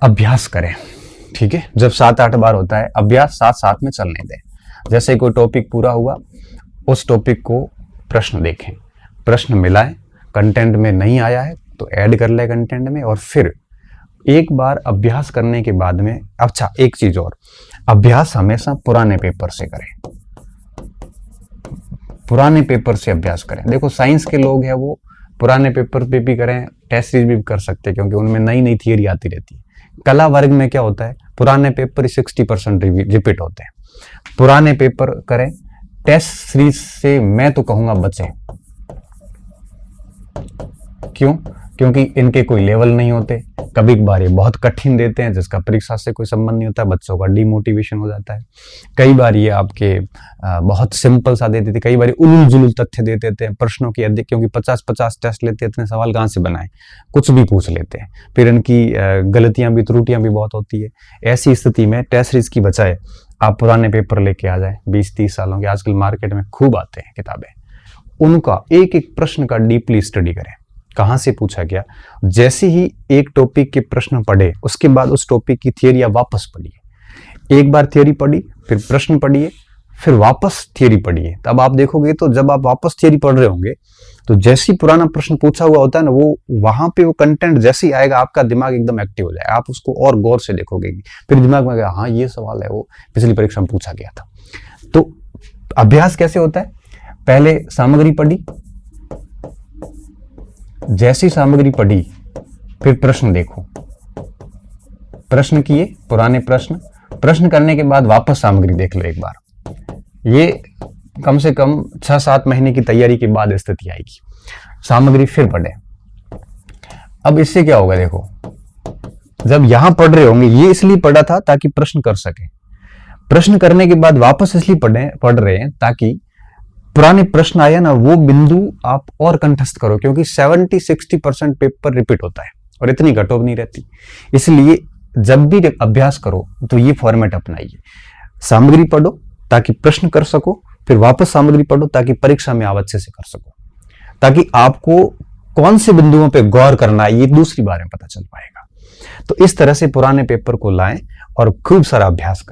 अभ्यास करें, ठीक है। जब 7-8 बार होता है अभ्यास, साथ साथ में चलने दें। जैसे कोई टॉपिक पूरा हुआ, उस टॉपिक को प्रश्न देखें, प्रश्न मिलाएं, कंटेंट में नहीं आया है तो ऐड कर ले कंटेंट में, और फिर एक बार अभ्यास करने के बाद में, अच्छा एक चीज और, अभ्यास हमेशा पुराने पेपर से करें, पुराने पेपर से अभ्यास करें। देखो साइंस के लोग हैं वो पुराने पेपर पे भी करें, टेस्ट सीरीज भी कर सकते हैं क्योंकि उनमें नई नई थियरी आती रहती है। कला वर्ग में क्या होता है, पुराने पेपर 60% रिपीट होते हैं। पुराने पेपर करें, टेस्ट सीरीज से मैं तो कहूंगा बचें। क्यों? क्योंकि इनके कोई लेवल नहीं होते, कभी कभार ये बहुत कठिन देते हैं जिसका परीक्षा से कोई संबंध नहीं होता है, बच्चों का डिमोटिवेशन हो जाता है। कई बार ये आपके बहुत सिंपल सा दे देते, कई बार उलूल जुलूल तथ्य दे देते हैं प्रश्नों की अधिक, क्योंकि 50-50 टेस्ट लेते हैं, इतने सवाल कहाँ से बनाए, कुछ भी पूछ लेते हैं, फिर इनकी गलतियां भी, त्रुटियां भी बहुत होती है। ऐसी स्थिति में टेस्ट सीरीज की बजाय आप पुराने पेपर लेके आ जाए, 20-30 सालों के, आजकल मार्केट में खूब आते हैं किताबें, उनका एक एक प्रश्न का डीपली स्टडी करें, कहां से पूछा गया। जैसे ही एक टॉपिक के प्रश्न पढ़े उसके बाद उस टॉपिक की थियरी आप वापस पढ़िए। एक बार थियरी पढ़ी, फिर प्रश्न पढ़िए, फिर वापस थियरी पढ़िए। तब आप देखोगे तो जब आप वापस थियरी पढ़ रहे होंगे तो जैसे ही पुराना प्रश्न पूछा हुआ होता है ना, वो वहां पे वो कंटेंट जैसे ही आएगा आपका दिमाग एकदम एक्टिव हो जाएगा, आप उसको और गौर से देखोगे, फिर दिमाग में आएगा हाँ ये सवाल है, वो पिछली परीक्षा में पूछा गया था। तो अभ्यास कैसे होता है, पहले सामग्री पढ़ी, जैसी सामग्री पढ़ी फिर प्रश्न देखो, प्रश्न किए, पुराने प्रश्न करने के बाद वापस सामग्री देख लो एक बार। ये कम से कम 6-7 महीने की तैयारी के बाद स्थिति आएगी। सामग्री फिर पढ़े। अब इससे क्या होगा, देखो जब यहां पढ़ रहे होंगे, ये इसलिए पढ़ा था ताकि प्रश्न कर सके, प्रश्न करने के बाद वापस इसलिए पढ़ रहे हैं ताकि पुराने प्रश्न आया ना, वो बिंदु आप और कंठस्थ करो, क्योंकि 70-60% पेपर रिपीट होता है और इतनी कट ऑफ नहीं रहती। इसलिए जब भी अभ्यास करो तो ये फॉर्मेट अपनाइए, सामग्री पढ़ो ताकि प्रश्न कर सको, फिर वापस सामग्री पढ़ो ताकि परीक्षा में आप अच्छे से कर सको, ताकि आपको कौन से बिंदुओं पे गौर करना है ये दूसरी बार में पता चल पाएगा। तो इस तरह से पुराने पेपर को लाएं और खूब सारा अभ्यास करें।